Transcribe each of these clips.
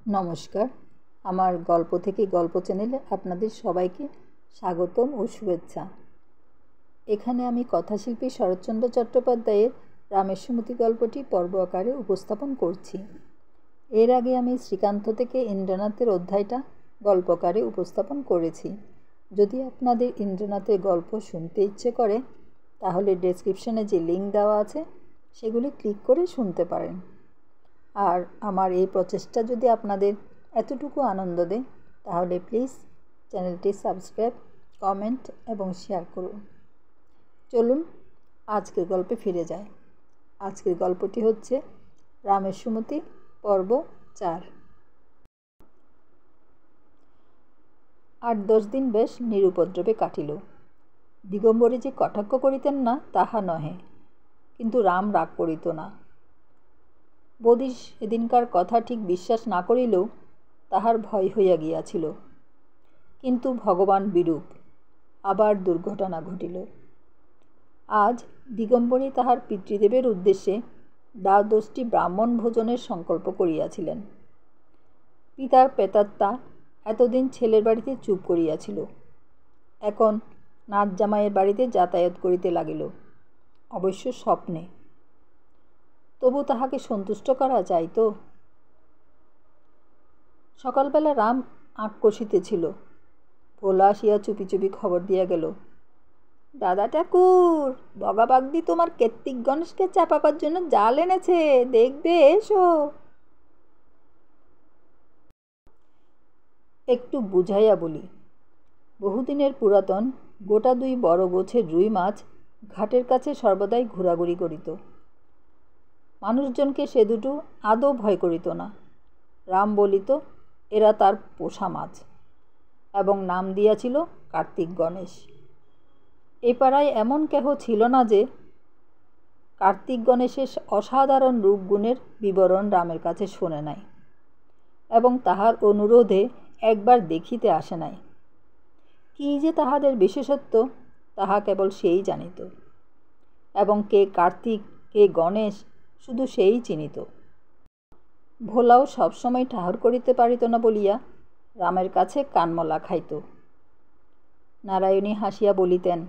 নমস্কার, আমার গল্প থেকে গল্প চ্যানেলে আপনাদের সবাইকে স্বাগতম ও শুভেচ্ছা। এখানে আমি কথাশিল্পী শরৎচন্দ্র চট্টোপাধ্যায়ের রামের সুমতি গল্পটি পর্ব আকারে উপস্থাপন করছি। এর আগে আমি শ্রীকান্ত থেকে ইন্দ্রনাথের অধ্যায়টা গল্পকারে উপস্থাপন করেছি। যদি আপনাদের ইন্দ্রনাথের গল্প শুনতে ইচ্ছে করে তাহলে ডেসক্রিপশনে যে লিঙ্ক দেওয়া আছে সেগুলি ক্লিক করে শুনতে পারেন। আর আমার এই প্রচেষ্টা যদি আপনাদের এতটুকু আনন্দ দেয় তাহলে প্লিজ চ্যানেলটি সাবস্ক্রাইব, কমেন্ট এবং শেয়ার করুন। চলুন আজকের গল্পে ফিরে যাই। আজকের গল্পটি হচ্ছে রামের সুমতি পর্ব 4। 8-10 দিন বেশ নিরুপদ্রবে কাটিল। দিগম্বরী যে কটাক্ষ করিতেন না তাহা নহে, কিন্তু রাম রাগ করিত না। বৌদি সেদিনকার কথা ঠিক বিশ্বাস না করিলেও তাহার ভয় হইয়া গিয়াছিল। কিন্তু ভগবান বিরূপ, আবার দুর্ঘটনা ঘটিল। আজ দিগম্বরী তাহার পিতৃদেবের উদ্দেশ্যে দ্বাদশটি ব্রাহ্মণ ভোজনের সংকল্প করিয়াছিলেন। পিতার প্রেতাত্মা এতদিন ছেলের বাড়িতে চুপ করিয়াছিল, এখন নাথ জামাইয়ের বাড়িতে যাতায়াত করিতে লাগিল, অবশ্য স্বপ্নে। তবু তাহাকে সন্তুষ্ট করা যাইত। সকালবেলা রাম আঁক কষিতেছিল। ভোলা আসিয়া চুপি চুপি খবর দিয়া গেল, দাদা ঠাকুর, বগাবাগদি তোমার কার্তিক গণেশকে চাপাবার জন্য জাল এনেছে, দেখবে এসো। একটু বুঝাইয়া বলি, বহুদিনের পুরাতন গোটা 2 বড় গোছের রুই মাছ ঘাটের কাছে সর্বদাই ঘোরাঘুরি করিত। মানুষজনকে সে দুটো আদৌ ভয় করিত না। রাম বলিত এরা তার পোষা মাছ, এবং নাম দিয়াছিল কার্তিক গণেশ। এ পাড়ায় এমন কেহ ছিল না যে কার্তিক গণেশের অসাধারণ রূপগুণের বিবরণ রামের কাছে শোনে নাই, এবং তাহার অনুরোধে একবার দেখিতে আসে নাই। কি যে তাহাদের বিশেষত্ব তাহা কেবল সেই জানিত, এবং কে কার্তিক কে গণেশ শুধু সেই চিনিত। ভোলাও সবসময় ঠাহর করিতে পারিত না বলিয়া রামের কাছে কানমলা খাইত। নারায়ণী হাসিয়া বলিতেন,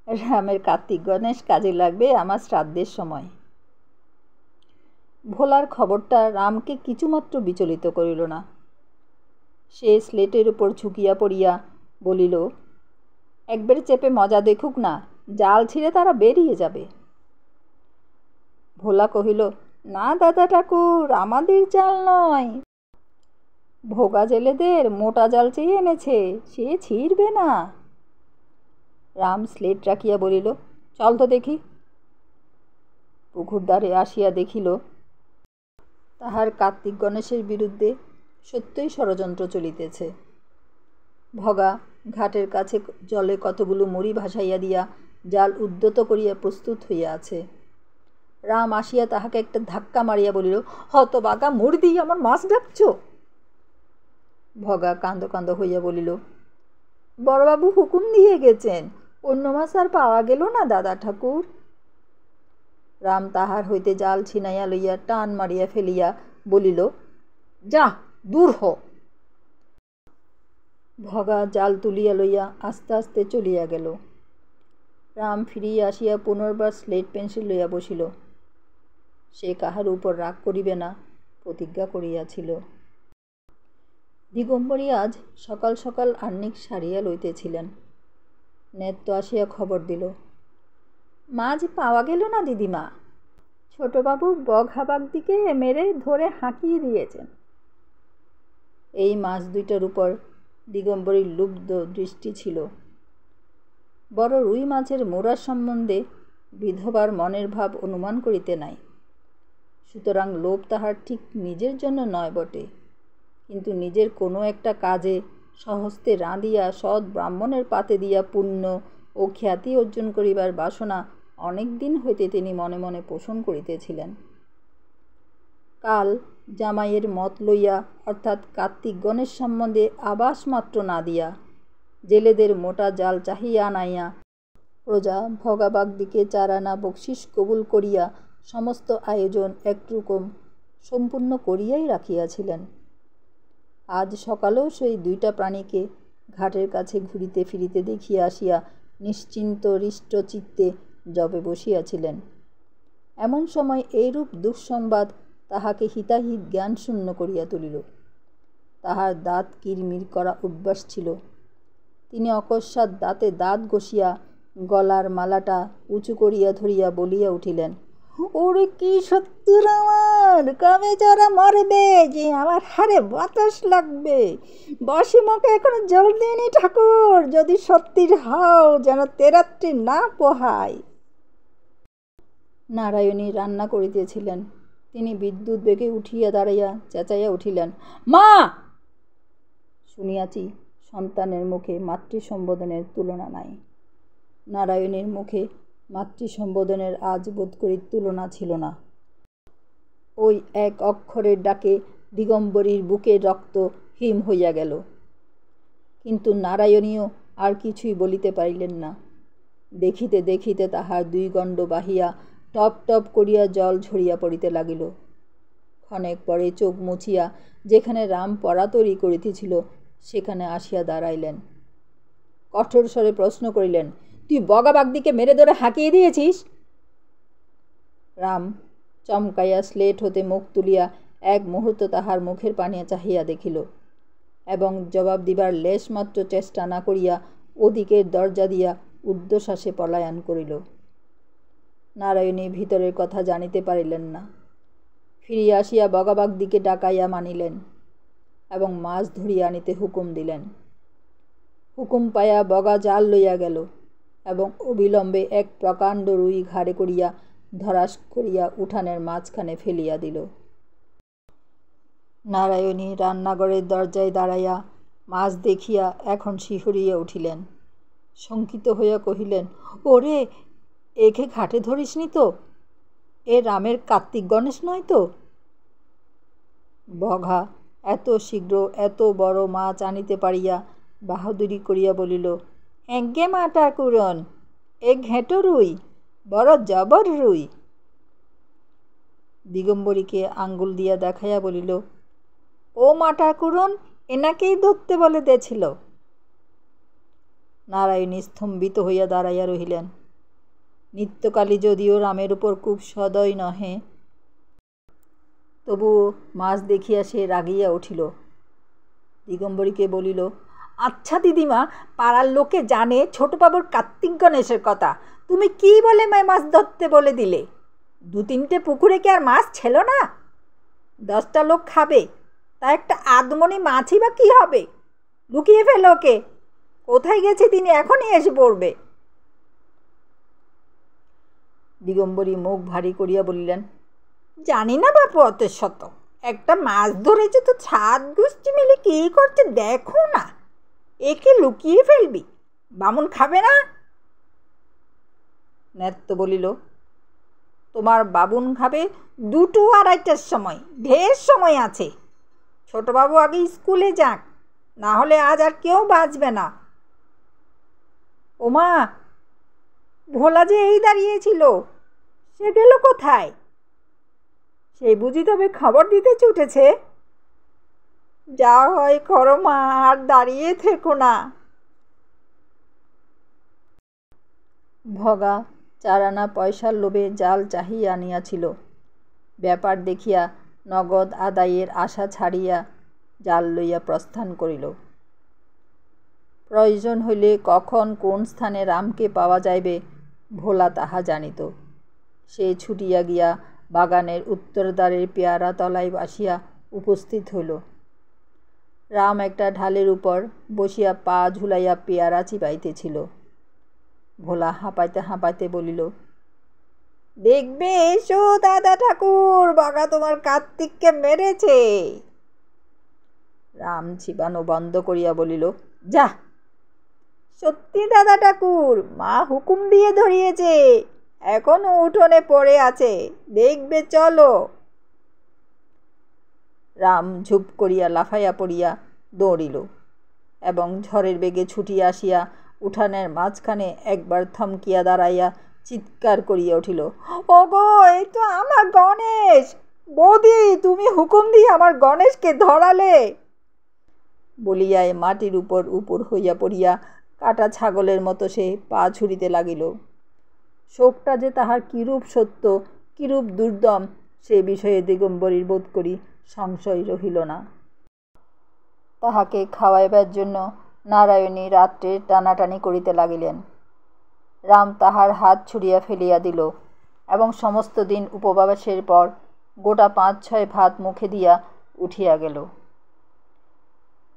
রামের কার্তিক গণেশ কাজে লাগবে আমার শ্রাদ্ধের সময়। ভোলার খবরটা রামকে কিছুমাত্র বিচলিত করিল না। সে স্লেটের উপর ঝুঁকিয়া পড়িয়া বলিল, একবারে চেপে মজা দেখুক না, জাল ছিঁড়ে তারা বেরিয়ে যাবে। ভোলা কহিল, না দাদা ঠাকুর, আমাদের জাল নয়, ভোগা জেলেদের মোটা জাল চেয়ে এনেছে, সে ছিঁড়বে না। রাম স্লেট রাখিয়া বলিল, চল তো দেখি। পুকুর ধারে আসিয়া দেখিল তাহার কার্তিক গণেশের বিরুদ্ধে সত্যই ষড়যন্ত্র চলিতেছে। ভগা ঘাটের কাছে জলে কতগুলো মুড়ি ভাসাইয়া দিয়া জাল উদ্যত করিয়া প্রস্তুত হইয়া আছে। রাম আসিয়া তাহাকে একটা ধাক্কা মারিয়া বলিল, হতবাগা মুড়দি, আমার মাছ ডাকছ? ভগা কান্দ কান্দ হইয়া বলিল, বড়বাবু হুকুম দিয়ে গেছেন, অন্য মাছ আর পাওয়া গেল না দাদা ঠাকুর। রাম তাহার হইতে জাল ছিনাইয়া লইয়া টান মারিয়া ফেলিয়া বলিল, যা দূর হ। ভগা জাল তুলিয়া লইয়া আস্তে আস্তে চলিয়া গেল। রাম ফিরিয়া আসিয়া পুনর্বার স্লেট পেন্সিল লইয়া বসিল। সে কাহার উপর রাগ করিবে না প্রতিজ্ঞা করিয়াছিল। দিগম্বরী আজ সকাল সকাল আহ্নিক সারিয়া লইতেছিলেন। নেত্য আসিয়া খবর দিল, মাছ পাওয়া গেল না দিদিমা, ছোটবাবু বঘাবাগদিকে মেরে ধরে হাঁকিয়ে দিয়েছেন। এই মাছ দুইটার উপর দিগম্বরীর লুব্ধ দৃষ্টি ছিল। বড় রুই মাছের মোড়ার সম্বন্ধে বিধবার মনের ভাব অনুমান করিতে নাই। সুতরাং লোভ তাহার ঠিক নিজের জন্য নয় বটে, কিন্তু নিজের কোনো একটা কাজে স্বহস্তে রাঁধিয়া সৎ ব্রাহ্মণের পাতে দিয়া পুণ্য ও খ্যাতি অর্জন করিবার বাসনা অনেক দিন হইতে তিনি মনে মনে পোষণ করিতেছিলেন। কাল জামাইয়ের মত লইয়া, অর্থাৎ কার্তিক গণেশ সম্বন্ধে আভাস মাত্র না দিয়া জেলেদের মোটা জাল চাহিয়া আনাইয়া প্রজা ভগাবাগদিকে 4 আনা বকশিস কবুল করিয়া সমস্ত আয়োজন একরকম সম্পূর্ণ করিয়াই রাখিয়াছিলেন। আজ সকালেও সেই দুইটা প্রাণীকে ঘাটের কাছে ঘুরিতে ফিরিতে দেখিয়া আসিয়া নিশ্চিন্ত হৃষ্টচিত্তে জবে বসিয়াছিলেন। এমন সময় এইরূপ দুঃসংবাদ তাহাকে হিতাহিত জ্ঞানশূন্য করিয়া তুলিল। তাহার দাঁত কিরমির করা অভ্যাস ছিল। তিনি অকস্মাৎ দাঁতে দাঁত ঘষিয়া গলার মালাটা উঁচু করিয়া ধরিয়া বলিয়া উঠিলেন, ওরে কি সত্যুর আমার, কবে যারা মরবে যে আমার হাড়ে বাতাস লাগবে। বসে মুখে এখনো জল দিইনি ঠাকুর, যদি সত্যির হও যেন তেরাত্রি না পোহায়। নারায়ণী রান্না করিতেছিলেন। তিনি বিদ্যুৎ বেগে উঠিয়া দাঁড়াইয়া চেঁচাইয়া উঠিলেন, মা! শুনিয়াছি সন্তানের মুখে মাতৃসম্বোধনের তুলনা নাই। নারায়ণীর মুখে মাতৃসম্বোধনের আজ বোধ করি তুলনা ছিল না। ওই এক অক্ষরের ডাকে দিগম্বরীর বুকের রক্ত হিম হইয়া গেল। কিন্তু নারায়ণীও আর কিছুই বলিতে পারিলেন না। দেখিতে দেখিতে তাহার দুই গণ্ড বাহিয়া টপ টপ করিয়া জল ঝরিয়া পড়িতে লাগিল। ক্ষণেক পরে চোখ মুছিয়া যেখানে রাম পড়াতরি করিতেছিল সেখানে আসিয়া দাঁড়াইলেন। কঠোর স্বরে প্রশ্ন করিলেন, তুই বগা বাগদিকে মেরে ধরে হাঁকিয়ে দিয়েছিস? রাম চমকাইয়া স্লেট হতে মুখ তুলিয়া এক মুহূর্ত তাহার মুখের পানে চাহিয়া দেখিল এবং জবাব দিবার লেশমাত্র চেষ্টা না করিয়া ওদিকের দরজা দিয়া ঊর্ধ্বশ্বাসে পলায়ন করিল। নারায়ণী ভিতরের কথা জানিতে পারিলেন না। ফিরিয়া আসিয়া বগাবাগদিকে ডাকাইয়া মানিলেন এবং মাছ ধরিয়া আনিতে হুকুম দিলেন। হুকুম পাইয়া বগা জাল লইয়া গেল এবং অবিলম্বে এক প্রকাণ্ড রুই ঘাড়ে করিয়া ধরাস করিয়া উঠানের মাঝখানে ফেলিয়া দিল। নারায়ণী রান্নাঘরের দরজায় দাঁড়াইয়া মাছ দেখিয়া এখন শিহরিয়া উঠিলেন। শঙ্কিত হইয়া কহিলেন, ওরে, একে ঘাটে ধরিসনি তো? এ রামের কার্তিক গণেশ নয় তো? বঘা এত শীঘ্র এত বড় মাছ আনিতে পারিয়া বাহাদুরি করিয়া বলিল, এগে মাটা কুরন, এ ঘেঁটো রুই, বড় জবর রুই। দিগম্বরীকে আঙ্গুল দিয়া দেখাইয়া বলিল, ও মাটা কুরন, এনাকেই ধরতে বলে দিয়েছিল। নারায়ণী স্তম্ভিত হইয়া দাঁড়াইয়া রহিলেন। নিত্যকালী যদিও রামের উপর খুব সদয় নহে, তবুও মাছ দেখিয়া সে রাগিয়া উঠিল। দিগম্বরীকে বলিল, আচ্ছা দিদিমা, পাড়ার লোকে জানে ছোটবাবুর কার্তিক গণেশের কথা, তুমি কি বলে মাছ ধরতে বলে দিলে? 2-3টে পুকুরে কি আর মাছ ছিল না? 10টা লোক খাবে, তা একটা আধমনি মাছই বা কি হবে? লুকিয়ে ফেলো ওকে, কোথায় গেছে তিনি এখনই এসে পড়বে। দিগম্বরী মুখ ভারী করিয়া বলিলেন, জানি না বাপু অত শত, একটা মাছ ধরেছে তো 7 গোষ্ঠী মিলে কি করছে দেখো না, একে লুকিয়ে ফেলবি, বামুন খাবে না? নেত্য বলিল, তোমার বাবুন খাবে 2-2-2:30টার সময়, ঢের সময় আছে। ছোটবাবু আগে স্কুলে যাক, না হলে আজ আর কেউ বাঁচবে না। ওমা, ভোলা যে এই দাঁড়িয়েছিল, সে গেল কোথায়? সেই বুঝি তবে খবর দিতে ছুটেছে। যা হয় করো মা, আর দাঁড়িয়ে থেকো না। ভগা 4 আনা পয়সার লোভে জাল চাহিয়া আনিয়াছিল। ব্যাপার দেখিয়া নগদ আদায়ের আশা ছাড়িয়া জাল লইয়া প্রস্থান করিল। প্রয়োজন হইলে কখন কোন স্থানে রামকে পাওয়া যাইবে ভোলা তাহা জানিত। সে ছুটিয়া গিয়া বাগানের উত্তরদ্বারের পেয়ারা তলায় আসিয়া উপস্থিত হইল। রাম একটা ঢালের উপর বসিয়া পা ঝুলাইয়া পেয়ারা চিবাইতেছিল। ভোলা হাঁপাইতে হাঁপাইতে বলিল, দেখবে এসো দাদা ঠাকুর, বাঘা তোমার কার্তিককে মেরেছে। রাম চিবানো বন্ধ করিয়া বলিল, যা। সত্যি দাদা ঠাকুর, মা হুকুম দিয়ে ধরিয়েছে, এখনো উঠোনে পড়ে আছে, দেখবে চলো। রাম ঝুপ করিয়া লাফাইয়া পড়িয়া দৌড়িল এবং ঝড়ের বেগে ছুটিয়া আসিয়া উঠানের মাঝখানে একবার থমকিয়া দাঁড়াইয়া চিৎকার করিয়া উঠিল, ওগো, এই তো আমার গণেশ! বৌদি, তুমি হুকুম দিয়ে আমার গণেশকে ধরালে। বলিয়ায় মাটির উপর উপর হইয়া পড়িয়া কাটা ছাগলের মতো সে পা ছুড়িতে লাগিল। শোকটা যে তাহার কিরূপ সত্য, কিরূপ দুর্দম, সে বিষয়ে দিগম্বরীর বোধ করি সংশয় রহিল না। তাহাকে খাওয়াইবার জন্য নারায়ণী রাত্রে টানাটানি করিতে লাগিলেন। রাম তাহার হাত ছুড়িয়া ফেলিয়া দিল এবং সমস্ত দিন উপবাসের পর গোটা 5-6 ভাত মুখে দিয়া উঠিয়া গেল।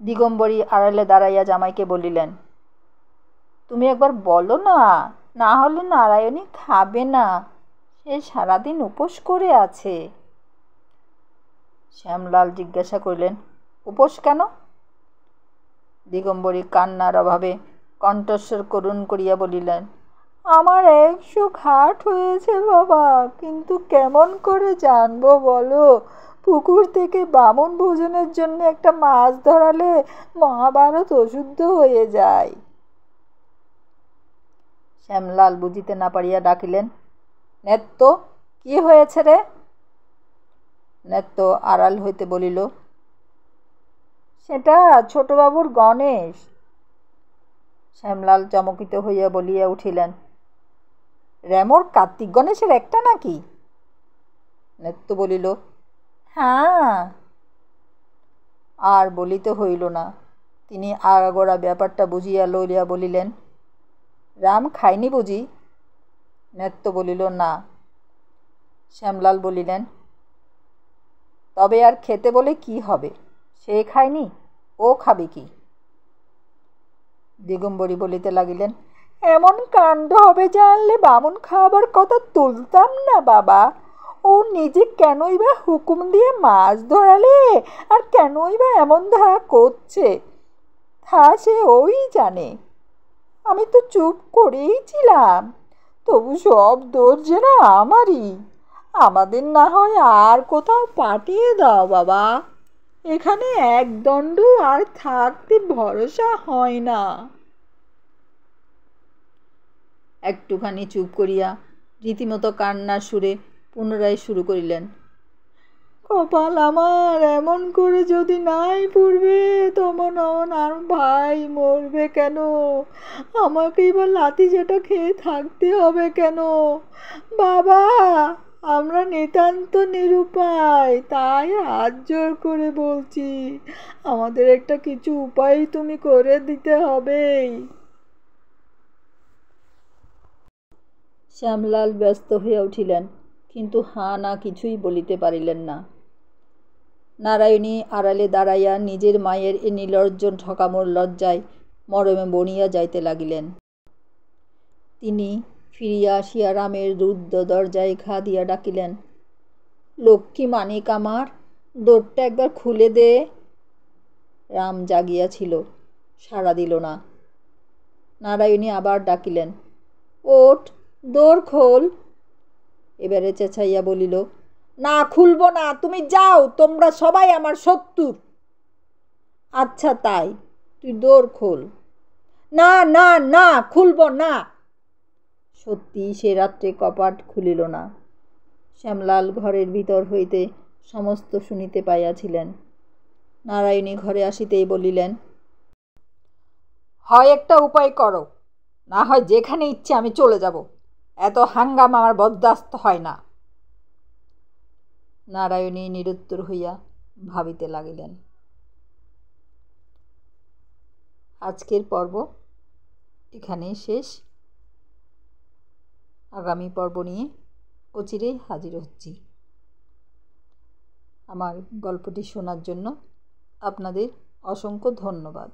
দিগম্বরী আড়ালে দাঁড়াইয়া জামাইকে বলিলেন, তুমি একবার বলো না, না হলে নারায়ণী খাবে না, সে সারাদিন উপোস করে আছে। শ্যামলাল জিজ্ঞাসা করিলেন, উপোস কেন? দিগম্বরী কান্নার অভাবে কণ্ঠস্বর করুণ করিয়া বলিলেন, আমার 100 ঘাট হয়েছে বাবা, কিন্তু কেমন করে জানবো বলো? পুকুর থেকে বামুন ভোজনের জন্য একটা মাছ ধরালে মহাভারত অশুদ্ধ হয়ে যায়। শ্যামলাল বুঝিতে না পারিয়া ডাকিলেন, নেত্য, কি হয়েছে রে? নেত্য আড়াল হইতে বলিল, সেটা ছোটবাবুর গণেশ। শ্যামলাল চমকিত হইয়া বলিয়া উঠিলেন, রেমোর কার্তিক গণেশের একটা নাকি? নেত্য বলিল, হ্যাঁ। আর বলিতে হইল না। তিনি আগাগোড়া ব্যাপারটা বুঝিয়া লইয়া বলিলেন, রাম খায়নি বুঝি? নেত্য বলিল, না। শ্যামলাল বলিলেন, তবে আর খেতে বলে কি হবে? সে খায়নি, ও খাবে কি? দিগম্বরী বলিতে লাগিলেন, এমন কাণ্ড হবে জানলে বামুন খাওয়াবার কথা তুলতাম না বাবা। ও নিজে কেনই বা হুকুম দিয়ে মাছ ধরালে, আর কেনই বা এমন ধারা করছে, তা সে ওই জানে। আমি তো চুপ করেই ছিলাম, তবু সব দোষ যে না আমারই। আমাদের না হয় আর কোথাও পাঠিয়ে দাও বাবা, এখানে একদণ্ড আর থাকতে ভরসা হয় না। একটুখানি চুপ করিয়া রীতিমতো কান্নার সুরে পুনরায় শুরু করিলেন, কপাল আমার এমন করে যদি নাই পড়বে, তমন আর ভাই মরবে কেন? আমাকেই বা লাথি যেটা খেয়ে থাকতে হবে কেন? বাবা, আমরা নিতান্ত নিরুপায়, তাই হাত জোর করে বলছি, আমাদের একটা কিছু উপায় তুমি করে দিতে হবেই। শ্যামলাল ব্যস্ত হইয়া উঠিলেন, কিন্তু হাঁ না কিছুই বলিতে পারিলেন না। নারায়ণী আড়ালে দাঁড়াইয়া নিজের মায়ের এ নির্লজ্জ ঠকামোর লজ্জায় মরমে বনিয়া যাইতে লাগিলেন। তিনি ফিরিয়া আসিয়া রামের রুদ্ধ দরজায় ঘা দিয়া ডাকিলেন, লক্ষ্মী মানিক আমার, দোরটা একবার খুলে দে। রাম জাগিয়াছিল, সাড়া দিল না। নারায়ণী আবার ডাকিলেন, ওঠ, দোর খোল। এবারে চেঁচাইয়া বলিল, না, খুলব না, তুমি যাও, তোমরা সবাই আমার শত্রু। আচ্ছা তাই, তুই দোর খোল। না না না, খুলব না। সত্যি সে রাত্রে কপাট খুলিল না। শ্যামলাল ঘরের ভিতর হইতে সমস্ত শুনিতে পাইয়াছিলেন। নারায়ণী ঘরে আসিতেই বলিলেন, হয় একটা উপায় করো, না হয় যেখানে ইচ্ছে আমি চলে যাব। এত হাঙ্গামা আমার বরদাস্ত হয় না। নারায়ণী নিরুত্তর হইয়া ভাবিতে লাগিলেন। আজকের পর্ব এখানেই শেষ। আগামী পর্ব নিয়ে অচিরেই হাজির হচ্ছি। আমার গল্পটি শোনার জন্য আপনাদের অসংখ্য ধন্যবাদ।